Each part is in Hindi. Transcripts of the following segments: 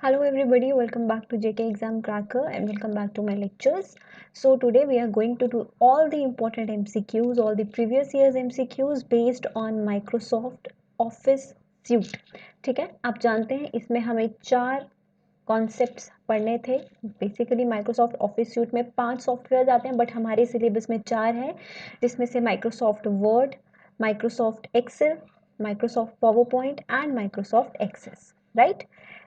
Hello everybody, welcome back to JK Exam Cracker and welcome back to my lectures. So today we are going to do all the important MCQs, all the previous years MCQs based on Microsoft Office Suite. ठीक है, आप जानते हैं इसमें हमें 4 कॉन्सेप्ट्स पढ़ने थे. बेसिकली माइक्रोसॉफ्ट ऑफिस सूट में 5 सॉफ्टवेयर आते हैं बट हमारे सिलेबस में 4 हैं, जिसमें से Microsoft Word, Microsoft Excel, Microsoft PowerPoint and Microsoft Access. Right,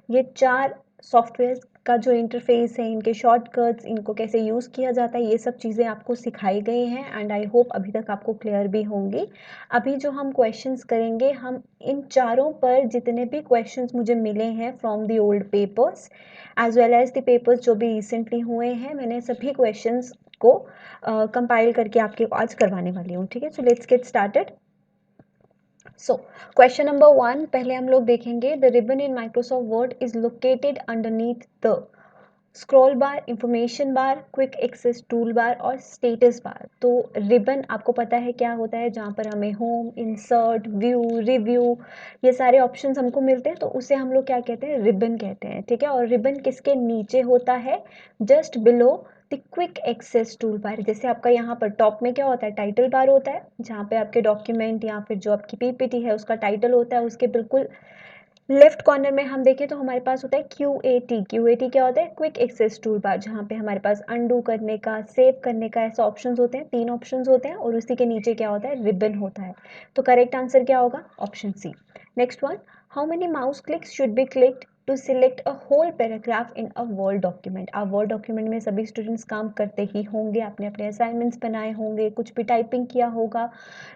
ये 4 सॉफ्टवेयर का जो इंटरफेस है, इनके शॉर्टकट्स, इनको कैसे यूज़ किया जाता है, ये सब चीज़ें आपको सिखाई गई हैं एंड आई होप अभी तक आपको क्लियर भी होंगी. अभी जो हम क्वेश्चंस करेंगे, हम इन चारों पर जितने भी क्वेश्चंस मुझे मिले हैं from the old papers as well as the papers जो भी रिसेंटली हुए हैं, मैंने सभी क्वेश्चंस को कंपाइल करके आपके आज करवाने वाली हूँ. ठीक है, so let's get started. So question number 1 पहले हम लोग देखेंगे. The ribbon in Microsoft Word is located underneath the scroll bar, information bar, quick access tool bar और स्टेटस बार. तो रिबन आपको पता है क्या होता है, जहाँ पर हमें होम, इंसर्ट, व्यू, रिव्यू ये सारे ऑप्शंस हमको मिलते हैं, तो उसे हम लोग क्या कहते हैं, रिबन कहते हैं. ठीक है, और रिबन किसके नीचे होता है, just below the quick access tool bar. जैसे आपका यहाँ पर टॉप में क्या होता है, टाइटल बार होता है, जहाँ पे आपके डॉक्यूमेंट या फिर जो आपकी पीपीटी है उसका टाइटल होता है. उसके बिल्कुल लेफ्ट कॉर्नर में हम देखें तो हमारे पास होता है QAT. QAT क्या होता है, क्विक एक्सेस टूल बार, जहाँ पे हमारे पास अंडू करने का, सेव करने का ऐसे ऑप्शंस होते हैं, 3 ऑप्शंस होते हैं और उसी के नीचे क्या होता है, रिबन होता है. तो करेक्ट आंसर क्या होगा, option C. Next one, how many mouse clicks should be clicked to select a whole paragraph in a Word document. आप वर्ड डॉक्यूमेंट में सभी स्टूडेंट्स काम करते ही होंगे, आपने अपने असाइनमेंट्स बनाए होंगे, कुछ भी टाइपिंग किया होगा.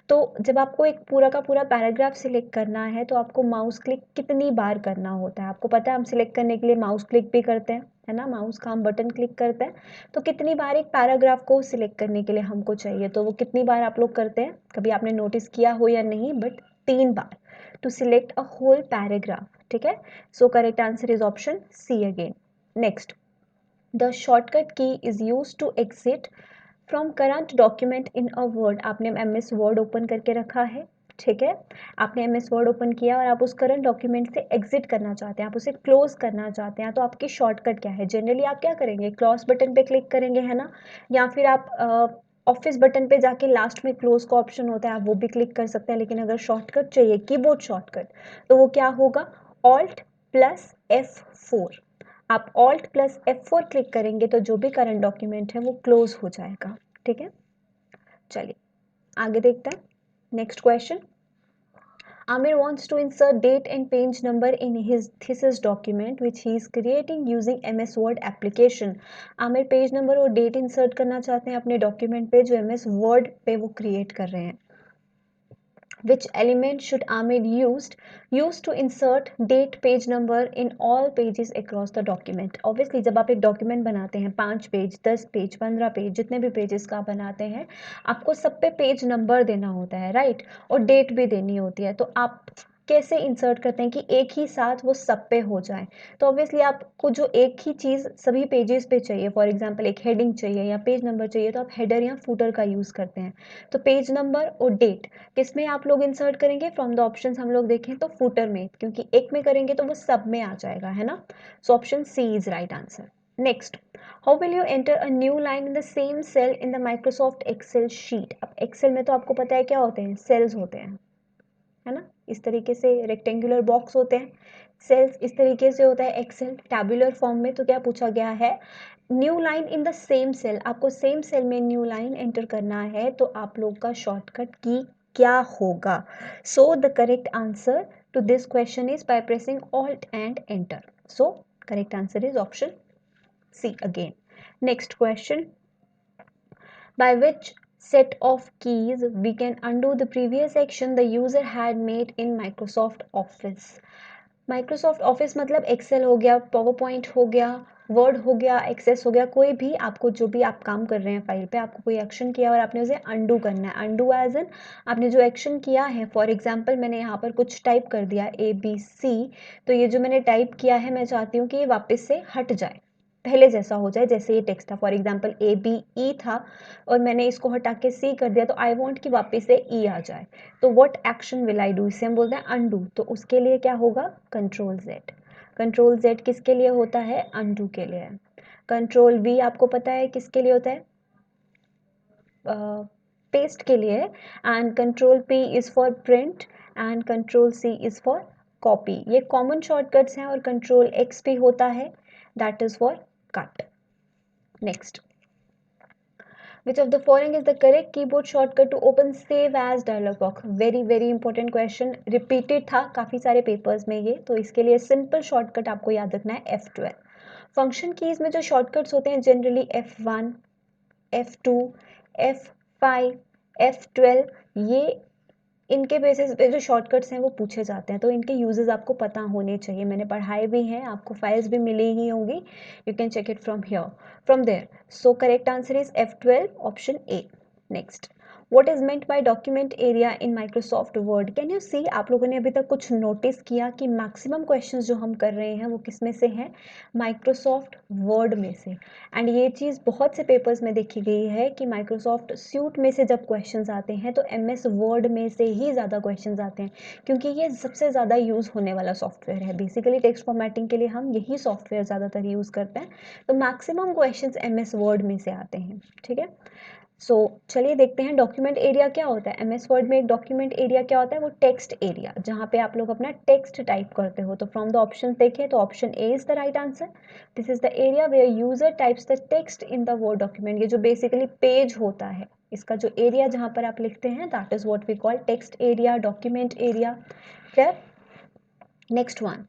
तो जब आपको एक पूरा का पूरा पैराग्राफ सिलेक्ट करना है तो आपको माउस क्लिक कितनी बार करना होता है, आपको पता है. हम सिलेक्ट करने के लिए माउस क्लिक भी करते हैं, है ना, माउस का हम बटन क्लिक करते हैं. तो कितनी बार एक पैराग्राफ को सिलेक्ट करने के लिए हमको चाहिए, तो वो कितनी बार आप लोग करते हैं, कभी आपने नोटिस किया हो या नहीं, बट 3 बार to select a whole paragraph. ठीक है, so correct answer is option C again. Next, the shortcut key is use to exit from current document in a word. आपने MS वर्ड ओपन करके रखा है, ठीक है, आपने MS वर्ड ओपन किया और आप उस करंट डॉक्यूमेंट से एग्जिट करना चाहते हैं, आप उसे क्लोज करना चाहते हैं, तो आपकी शॉर्टकट क्या है. जनरली आप क्या करेंगे, क्लोज बटन पे क्लिक करेंगे, है ना, या फिर आप ऑफिस बटन पे जाके लास्ट में क्लोज का ऑप्शन होता है, आप वो भी क्लिक कर सकते हैं. लेकिन अगर शॉर्टकट चाहिए, कीबोर्ड शॉर्टकट, तो वो क्या होगा, ऑल्ट प्लस F4. आप ऑल्ट प्लस F4 क्लिक करेंगे तो जो भी करंट डॉक्यूमेंट है वो क्लोज हो जाएगा. ठीक है, चलिए आगे देखते हैं. Next question, Amir wants to insert date and page number in his thesis document which he is creating using MS Word application. Amir page number और डेट इंसर्ट करना चाहते हैं अपने डॉक्यूमेंट पे जो MS Word पे वो क्रिएट कर रहे हैं. Which element should Amir use to insert date page number in all pages across the document. Obviously जब आप एक डॉक्यूमेंट बनाते हैं, 5 पेज, 10 पेज, 15 पेज, जितने भी पेजेस का बनाते हैं, आपको सब पे पेज नंबर देना होता है, राइट, और डेट भी देनी होती है. तो आप कैसे इंसर्ट करते हैं कि एक ही साथ वो सब पे हो जाए. तो ऑब्वियसली आपको जो एक ही चीज़ सभी पेजेस पे चाहिए, फॉर एग्जांपल एक हेडिंग चाहिए या पेज नंबर चाहिए, तो आप हेडर या फूटर का यूज़ करते हैं. तो पेज नंबर और डेट किसमें आप लोग इंसर्ट करेंगे, फ्रॉम द ऑप्शंस हम लोग देखें तो फूटर में, क्योंकि एक में करेंगे तो वो सब में आ जाएगा, है ना. So option C is right answer. Next, how will you enter a new line in the same cell in the Microsoft Excel sheet. अब एक्सेल में तो आपको पता है क्या होते हैं, सेल्स होते हैं, है ना, इस तरीके से रेक्टेंगुलर बॉक्स होते हैं, सेल्स इस तरीके से होता है एक्सेल टैबुलर फॉर्म में. तो क्या पूछा गया है, new line in the same cell, आपको सेम सेल में न्यू लाइन एंटर करना है, तो आप लोग का शॉर्टकट की क्या होगा. So the correct answer to this question is by pressing Alt and enter. So correct answer is option C again. Next question, by which set of keys we can undo the previous action the user had made in Microsoft Office. Microsoft Office मतलब Excel हो गया, PowerPoint हो गया, Word हो गया, Access हो गया, कोई भी आपको जो भी आप काम कर रहे हैं फाइल पे, आपको कोई एक्शन किया और आपने उसे अंडू करना है. अंडू एज एन आपने जो एक्शन किया है, फॉर एग्जाम्पल मैंने यहाँ पर कुछ टाइप कर दिया ABC, तो ये जो मैंने टाइप किया है मैं चाहती हूँ कि ये वापस से हट जाए, पहले जैसा हो जाए, जैसे ये टेक्स्ट था, फॉर एग्जाम्पल ABE था और मैंने इसको हटा के C कर दिया, तो आई वॉन्ट कि वापस से E आ जाए. तो what action will I do, इसे हम बोलते हैं अंडू. तो उसके लिए क्या होगा, Ctrl Z. कंट्रोल Z किसके लिए होता है? अनडू के लिए। कंट्रोल V आपको पता है किसके लिए होता है? पेस्ट के लिए। And control P is for print and control C is for copy. ये कॉमन शॉर्टकट्स हैं। और कंट्रोल X भी होता है, that is for cut. Next, which of the following is the correct keyboard shortcut to open save as dialog box? Very very important question, repeated था काफ़ी सारे पेपर्स में ये, तो इसके लिए सिंपल शॉर्टकट आपको याद रखना है F12। फंक्शन कीज में जो शॉर्टकट्स होते हैं generally F1, F2, F5, F12, ये इनके बेसिस पे जो शॉर्टकट्स हैं वो पूछे जाते हैं, तो इनके यूजेस आपको पता होने चाहिए। मैंने पढ़ाए भी हैं, आपको फाइल्स भी मिली ही होंगी, you can check it from here, from there. So correct answer is F12, option A. Next, what is meant by document area in Microsoft Word? Can you see, आप लोगों ने अभी तक कुछ नोटिस किया कि मैक्सिमम क्वेश्चंस जो हम कर रहे हैं वो किस में से हैं? माइक्रोसॉफ्ट वर्ड में से। एंड ये चीज़ बहुत से पेपर्स में देखी गई है कि माइक्रोसॉफ्ट सूट में से जब क्वेश्चंस आते हैं तो MS वर्ड में से ही ज़्यादा क्वेश्चंस आते हैं, क्योंकि ये सबसे ज़्यादा यूज़ होने वाला सॉफ्टवेयर है। बेसिकली टेक्स्ट फॉर्मेटिंग के लिए हम यही सॉफ्टवेयर ज़्यादातर यूज़ करते हैं, तो मैक्सिमम क्वेश्चंस MS वर्ड में से आते हैं। ठीक है, सो चलिए देखते हैं डॉक्यूमेंट एरिया क्या होता है। MS वर्ड में एक डॉक्यूमेंट एरिया क्या होता है? वो टेक्स्ट एरिया, जहाँ पे आप लोग अपना टेक्स्ट टाइप करते हो। तो फ्रॉम द ऑप्शन देखें तो option A is the right answer. This is the area where user types the text in the Word document. ये जो बेसिकली पेज होता है, इसका जो एरिया जहाँ पर आप लिखते हैं, that is what we call text area, document area. Clear? Next one,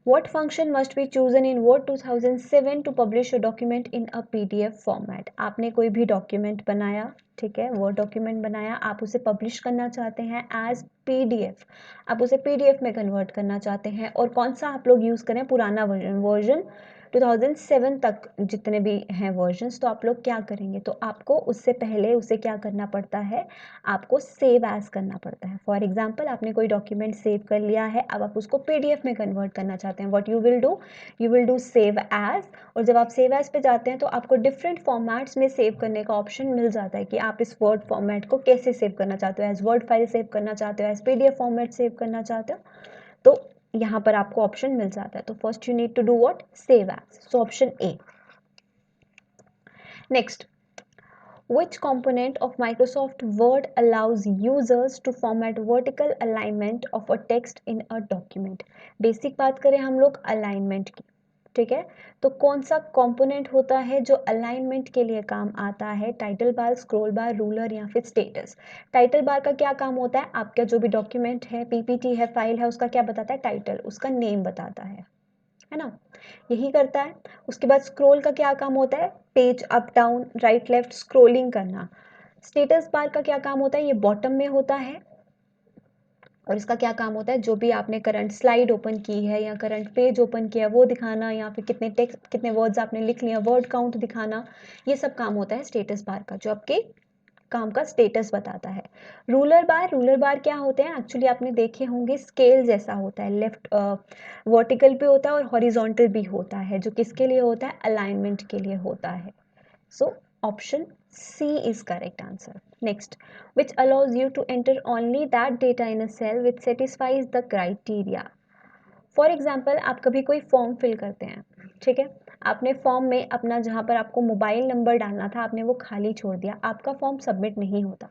what function must be chosen in Word 2007 to publish a document in a PDF format? आपने कोई भी डॉक्यूमेंट बनाया, ठीक है, वर्ड डॉक्यूमेंट बनाया, आप उसे पब्लिश करना चाहते हैं एज PDF, आप उसे PDF में कन्वर्ट करना चाहते हैं, और कौन सा आप लोग यूज़ करें? पुराना वर्जन 2007 तक जितने भी हैं वर्जन्स, तो आप लोग क्या करेंगे? तो आपको उससे पहले उसे क्या करना पड़ता है? आपको सेव एज करना पड़ता है। फॉर एग्जाम्पल, आपने कोई डॉक्यूमेंट सेव कर लिया है, अब आप उसको PDF में कन्वर्ट करना चाहते हैं। What you will do save as. और जब आप सेव एज पे जाते हैं तो आपको डिफरेंट फॉर्मेट्स में सेव करने का ऑप्शन मिल जाता है कि आप इस वर्ड फॉर्मेट को कैसे सेव करना चाहते हो, एज वर्ड फाइल सेव करना चाहते हो, एज PDF फॉर्मेट सेव करना चाहते हो, तो यहाँ पर आपको ऑप्शन मिल जाता है। तो first you need to do what? Save as. So option A. Next, which component of Microsoft Word allows users to format vertical alignment of a text in a document? Basic बात करें हम लोग अलाइनमेंट की, ठीक है, तो कौन सा कंपोनेंट होता है जो अलाइनमेंट के लिए काम आता है? टाइटल बार, स्क्रॉल बार, रूलर या फिर स्टेटस? टाइटल बार का क्या काम होता है? आपका जो भी डॉक्यूमेंट है, PPT है, फाइल है, उसका क्या बताता है? टाइटल, उसका नेम बताता है ना, यही करता है। उसके बाद स्क्रॉल का क्या काम होता है? Page up down, right left scrolling करना। स्टेटस बार का क्या काम होता है? ये बॉटम में होता है, और इसका क्या काम होता है? जो भी आपने करंट स्लाइड ओपन की है या करंट पेज ओपन किया है वो दिखाना, या फिर कितने टेक्स्ट, कितने वर्ड्स आपने लिख लिया, वर्ड काउंट दिखाना, ये सब काम होता है स्टेटस बार का, जो आपके काम का स्टेटस बताता है। रूलर बार क्या होते हैं? एक्चुअली आपने देखे होंगे, स्केल जैसा होता है, लेफ्ट वर्टिकल भी होता है और हॉरिजॉन्टल भी होता है, जो किसके लिए होता है? अलाइनमेंट के लिए होता है। So option C is correct answer. Next, which allows you to enter only that data in a cell which satisfies the criteria. For example, आप कभी कोई फॉर्म फिल करते हैं, ठीक है, आपने फॉर्म में अपना जहाँ पर आपको मोबाइल नंबर डालना था आपने वो खाली छोड़ दिया, आपका फॉर्म सबमिट नहीं होता।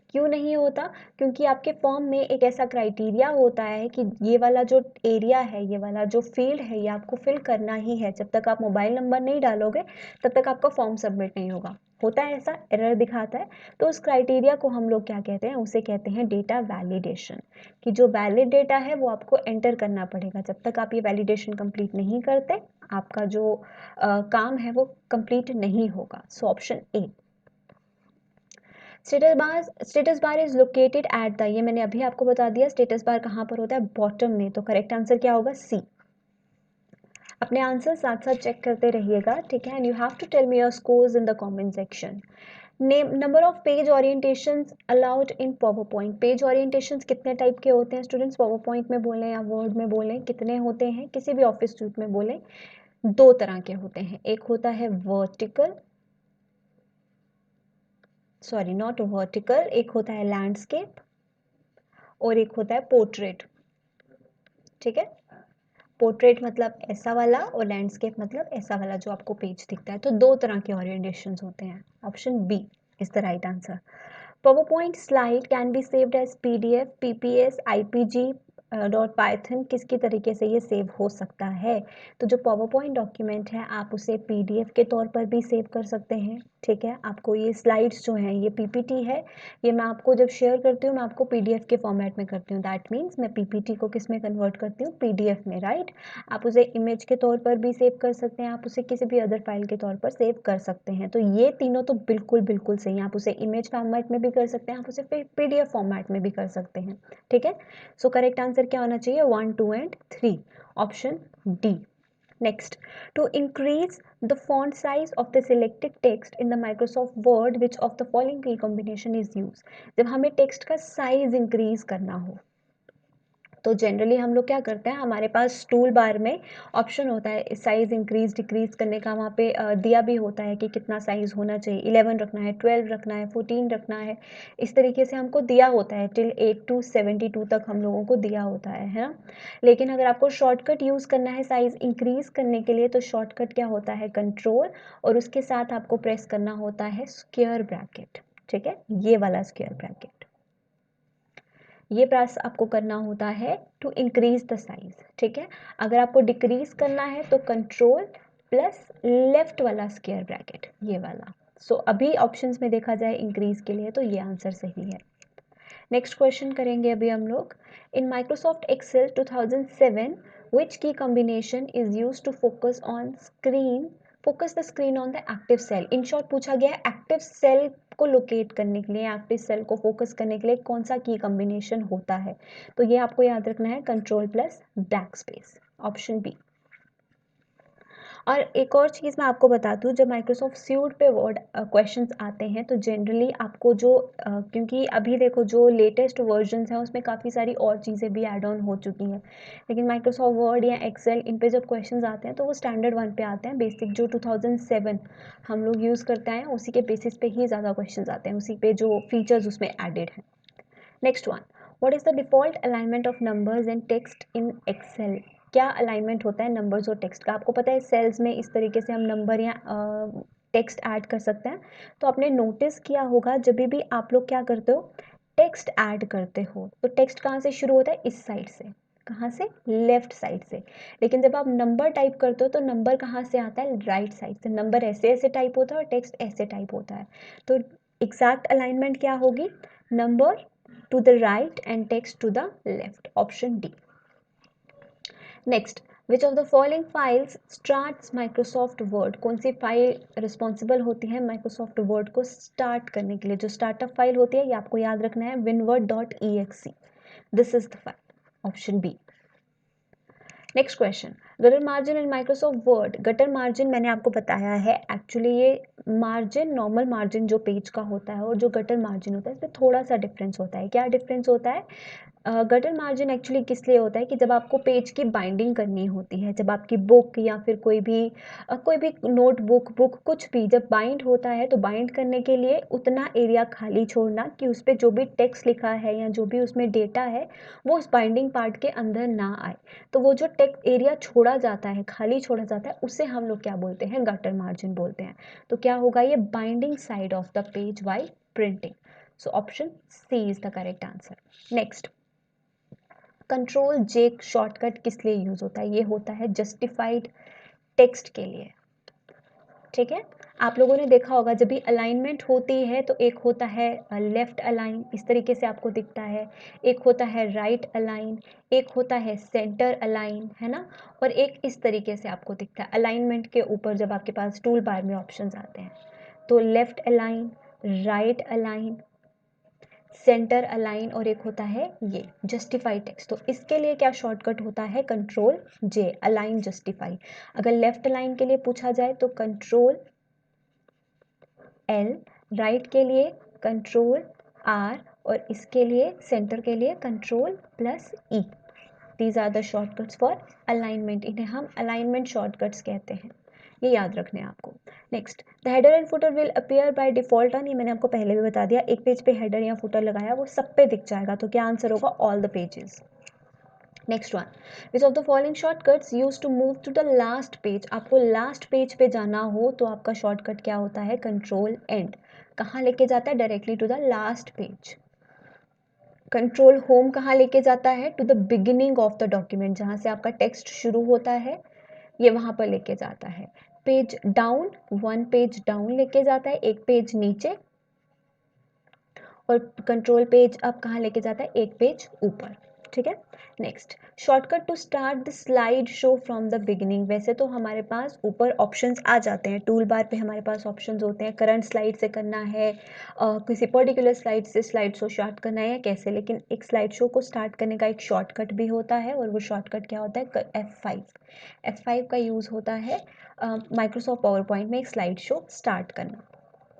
क्यों नहीं होता? क्योंकि आपके फॉर्म में एक ऐसा क्राइटेरिया होता है कि ये वाला जो एरिया है, ये वाला जो फील्ड है, ये आपको फिल करना ही है। जब तक आप मोबाइल नंबर नहीं डालोगे तब तक आपका फॉर्म सबमिट नहीं होगा। होता है ऐसा, एरर दिखाता है। तो उस क्राइटेरिया को हम लोग क्या कहते हैं? उसे कहते हैं डेटा वैलिडेशन, कि जो वैलिड डेटा है वो आपको एंटर करना पड़ेगा। जब तक आप ये वैलिडेशन कंप्लीट नहीं करते, आपका जो काम है वो कंप्लीट नहीं होगा। सो option A. Status bar is located at the, ये मैंने अभी आपको बता दिया, स्टेटस बार कहाँ पर होता है? बॉटम में। तो करेक्ट आंसर क्या होगा? सी। अपने आंसर साथ साथ चेक करते रहिएगा, ठीक है, and you have to tell me your scores in the comment section. Name number of page orientations allowed in PowerPoint. Page orientations कितने टाइप के होते हैं स्टूडेंट्स? पावर पॉइंट में बोलें या वर्ड में बोलें, कितने होते हैं? किसी भी ऑफिस सूट में बोलें, दो तरह के होते हैं। एक होता है वर्टिकल, सॉरी नॉट वर्टिकल, एक होता है लैंडस्केप और एक होता है पोर्ट्रेट, ठीक है। पोर्ट्रेट मतलब ऐसा वाला और लैंडस्केप मतलब ऐसा वाला जो आपको पेज दिखता है। तो दो तरह के ओरिएंटेशंस होते हैं। Option B is the right answer. PowerPoint slide can be saved as PDF, PPS, IPG dot Python किसकी तरीके से ये सेव हो सकता है। तो जो पावरपॉइंट डॉक्यूमेंट है आप उसे PDF के तौर पर भी सेव कर सकते हैं। ठीक है, आपको ये स्लाइड्स जो हैं ये PPT है, ये मैं आपको जब शेयर करती हूँ मैं आपको PDF के फॉर्मेट में करती हूँ। दैट मीन्स मैं PPT को किस में कन्वर्ट करती हूँ, PDF में, राइट। आप उसे इमेज के तौर पर भी सेव कर सकते हैं, आप उसे किसी भी अदर फाइल के तौर पर सेव कर सकते हैं। तो ये तीनों तो बिल्कुल बिल्कुल सही है। आप उसे इमेज फॉर्मेट में भी कर सकते हैं, आप उसे PDF फॉर्मेट में भी कर सकते हैं। ठीक है, सो करेक्ट आंसर क्या होना चाहिए, 1, 2 and 3, option D. Next, to increase the font size of the selected text in the Microsoft Word, which of the following key combination is used? जब हमें टेक्स्ट का साइज इंक्रीज करना हो तो जनरली हम लोग क्या करते हैं, हमारे पास टूल बार में ऑप्शन होता है साइज इंक्रीज डिक्रीज करने का। वहाँ पे दिया भी होता है कि कितना साइज होना चाहिए, 11 रखना है, 12 रखना है, 14 रखना है। इस तरीके से हमको दिया होता है टिल 8 to 72 तक हम लोगों को दिया होता है ना। लेकिन अगर आपको शॉर्टकट यूज़ करना है साइज इंक्रीज करने के लिए तो शॉर्टकट क्या होता है, कंट्रोल, और उसके साथ आपको प्रेस करना होता है स्क्वायर ब्रैकेट। ठीक है, ये वाला स्क्वायर ब्रैकेट, ये प्रेस आपको करना होता है टू इंक्रीज द साइज। ठीक है, अगर आपको डिक्रीज करना है तो कंट्रोल प्लस लेफ्ट वाला स्क्वायर ब्रैकेट, ये वाला। सो अभी ऑप्शंस में देखा जाए इंक्रीज के लिए तो ये आंसर सही है। नेक्स्ट क्वेश्चन करेंगे अभी हम लोग। In Microsoft Excel 2007 which key combination is use to focus on screen, focus the screen on the active cell. In short पूछा गया है एक्टिव सेल को लोकेट करने के लिए, एक्टिव सेल को फोकस करने के लिए कौन सा की कॉम्बिनेशन होता है। तो ये आपको याद रखना है, control plus backspace, option B. और एक और चीज़ मैं आपको बता दूँ, जब माइक्रोसॉफ्ट स्यूट पे वर्ड क्वेश्चंस आते हैं तो जनरली आपको जो क्योंकि अभी देखो जो लेटेस्ट वर्जन्स हैं उसमें काफ़ी सारी और चीज़ें भी ऐड ऑन हो चुकी हैं, लेकिन माइक्रोसॉफ्ट वर्ड या एक्सेल इन पे जब क्वेश्चंस आते हैं तो वो स्टैंडर्ड 1 पे आते हैं। बेसिक जो 2007 हम लोग यूज़ करते हैं उसी के बेसिस पे ही ज़्यादा क्वेश्चन आते हैं, उसी पे जो फीचर्स उसमें एडेड हैं। Next one, what is the default alignment of numbers and text in Excel. क्या अलाइनमेंट होता है नंबर्स और टेक्स्ट का। आपको पता है सेल्स में इस तरीके से हम नंबर या टेक्स्ट ऐड कर सकते हैं। तो आपने नोटिस किया होगा जब भी आप लोग क्या करते हो, टेक्स्ट ऐड करते हो तो टेक्स्ट कहाँ से शुरू होता है, इस साइड से, कहाँ से, लेफ्ट साइड से। लेकिन जब आप नंबर टाइप करते हो तो नंबर कहाँ से आता है, राइट साइड से। नंबर ऐसे ऐसे टाइप होता है और टेक्स्ट ऐसे टाइप होता है। तो एग्जैक्ट अलाइनमेंट क्या होगी, number to the right and text to the left, option D. Next, which of the following files starts Microsoft Word? कौन सी फाइल रिस्पॉन्सिबल होती है Microsoft Word को स्टार्ट करने के लिए। जो स्टार्टअप फाइल होती है ये आपको याद रखना है winword.exe, this is the file, option B. Next question, gutter margin in Microsoft Word. Gutter margin मैंने आपको बताया है, एक्चुअली ये मार्जिन नॉर्मल मार्जिन जो पेज का होता है और जो गटर मार्जिन होता है इसमें थोड़ा सा डिफरेंस होता है। क्या डिफरेंस होता है, गटर मार्जिन एक्चुअली किस लिए होता है कि जब आपको पेज की बाइंडिंग करनी होती है, जब आपकी बुक या फिर कोई भी नोटबुक बुक कुछ भी जब बाइंड होता है तो बाइंड करने के लिए उतना एरिया खाली छोड़ना कि उस पर जो भी टेक्स्ट लिखा है या जो भी उसमें डेटा है वो उस बाइंडिंग पार्ट के अंदर ना आए। तो वो जो टेक्स्ट एरिया छोड़ा जाता है, खाली छोड़ा जाता है, उसे हम लोग क्या बोलते हैं, गटर मार्जिन बोलते हैं। तो क्या होगा, ये binding side of the page while printing. So option C is the correct answer. Next, control J shortcut किस लिए यूज होता है, ये होता है जस्टिफाइड टेक्स्ट के लिए। ठीक है, आप लोगों ने देखा होगा जब भी अलाइनमेंट होती है तो एक होता है लेफ्ट अलाइन, इस तरीके से आपको दिखता है, एक होता है राइट अलाइन, एक होता है सेंटर अलाइन, है ना, और एक इस तरीके से आपको दिखता है अलाइनमेंट के ऊपर जब आपके पास टूल बार में ऑप्शंस आते हैं। तो left align, right align, centre align और एक होता है ये जस्टिफाई टेक्स्ट। तो इसके लिए क्या शॉर्टकट होता है, कंट्रोल जे, अलाइन जस्टिफाई। अगर लेफ्ट अलाइन के लिए पूछा जाए तो कंट्रोल एल, राइट के लिए कंट्रोल आर और इसके लिए सेंटर के लिए control plus E. These are the shortcuts for alignment, इन्हें हम अलाइनमेंट शॉर्टकट्स कहते हैं, ये याद रखने हैं आपको। Next, the header and footer will appear by default on, ये मैंने आपको पहले भी बता दिया, एक पेज पे हेडर या फुटर लगाया वो सब पे दिख जाएगा। तो क्या आंसर होगा, all the pages. Next one, which of the following shortcuts use to move to the last page. आपको लास्ट पेज पे जाना हो तो आपका शॉर्टकट क्या होता है, कंट्रोल एंड। कहाँ लेके जाता है, directly to the last page. Control home कहाँ लेके जाता है, to the beginning of the document, जहाँ से आपका टेक्स्ट शुरू होता है ये वहाँ पर लेके जाता है। Page down, one page down लेके जाता है, एक पेज नीचे। और कंट्रोल पेज अब कहाँ लेके जाता है, एक पेज ऊपर। ठीक है। Next, shortcut to start the slide show from the beginning. वैसे तो हमारे पास ऊपर ऑप्शंस आ जाते हैं, टूल बार पे हमारे पास ऑप्शंस होते हैं, करंट स्लाइड से करना है, किसी पर्टिकुलर स्लाइड से स्लाइड शो स्टार्ट करना है या कैसे। लेकिन एक स्लाइड शो को स्टार्ट करने का एक शॉर्टकट भी होता है, और वो शॉर्टकट क्या होता है, F5। F5 का यूज़ होता है माइक्रोसॉफ्ट पावर पॉइंट में एक स्लाइड शो स्टार्ट करना,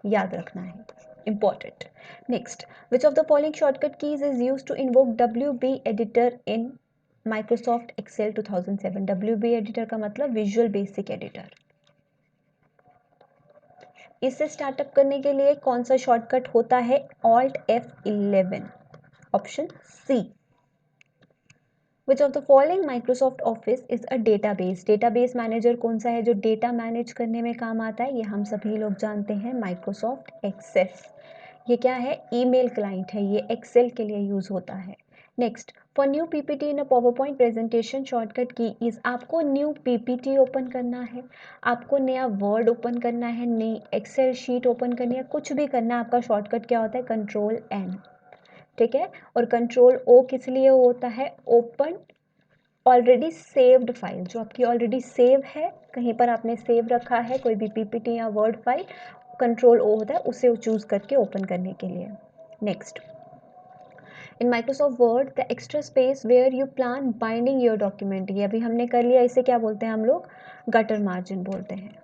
याद रखना है, important. Next, which of the following shortcut keys is used to invoke WB editor in Microsoft Excel 2007? WB editor का मतलब Visual Basic Editor। इसे स्टार्टअप करने के लिए कौन सा शॉर्टकट होता है, Alt F11, option C. Which of the following Microsoft Office is a database? Database manager कौन सा है जो डेटा मैनेज करने में काम आता है, ये हम सभी लोग जानते हैं, माइक्रोसॉफ्ट एक्सेस। ये क्या है, ईमेल क्लाइंट है, ये एक्सेल के लिए यूज होता है। Next, for new PPT in a power point presentation shortcut key is, आपको न्यू पीपीटी ओपन करना है, आपको नया वर्ड ओपन करना है, नई एक्सेल शीट ओपन करनी है, कुछ भी करना है, आपका शॉर्टकट क्या होता है, कंट्रोल एन। ठीक है। और कंट्रोल ओ किस लिए होता है, ओपन ऑलरेडी सेव्ड फाइल, जो आपकी ऑलरेडी सेव है, कहीं पर आपने सेव रखा है कोई भी पीपीटी या वर्ड फाइल, कंट्रोल ओ होता है उसे चूज करके ओपन करने के लिए। Next, in Microsoft Word the extra space where you plan binding your document, ये अभी हमने कर लिया, इसे क्या बोलते हैं हम लोग, गटर मार्जिन बोलते हैं।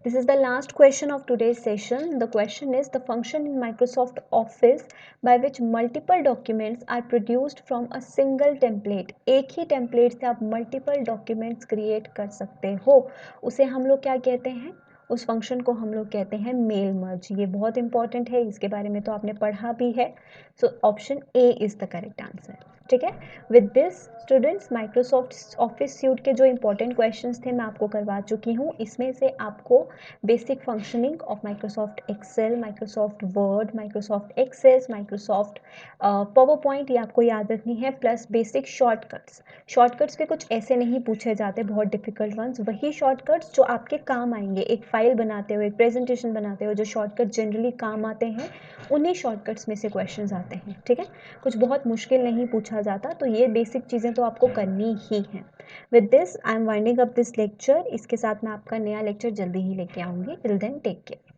This is the last question of today's session. The question is the function in Microsoft Office by which multiple documents are produced from a single template. एक ही template से आप multiple documents create कर सकते हो, उसे हम लोग क्या कहते हैं, उस फंक्शन को हम लोग कहते हैं मेल मर्ज। ये बहुत इंपॉर्टेंट है, इसके बारे में तो आपने पढ़ा भी है। सो option A is the correct answer. ठीक है। With this students, Microsoft office suit के जो इंपॉर्टेंट क्वेश्चंस थे मैं आपको करवा चुकी हूँ। इसमें से आपको basic functioning of Microsoft Excel, Microsoft Word, Microsoft Access, Microsoft PowerPoint, ये आपको याद रखनी है, प्लस बेसिक शॉर्टकट्स। शॉर्टकट्स पे कुछ ऐसे नहीं पूछे जाते बहुत डिफिकल्ट वंस, वही शॉर्टकट्स जो आपके काम आएंगे, एक फाइल बनाते हो, एक प्रेजेंटेशन बनाते हो, जो शॉर्टकट जनरली काम आते हैं, उन्हीं शॉर्टकट्स में से क्वेश्चंस आते हैं। ठीक है। कुछ बहुत मुश्किल नहीं पूछा जाता, तो ये बेसिक चीज़ें तो आपको करनी ही हैं। With this I am winding up this lecture. इसके साथ मैं आपका नया लेक्चर जल्दी ही लेके आऊँगी। Till then take care.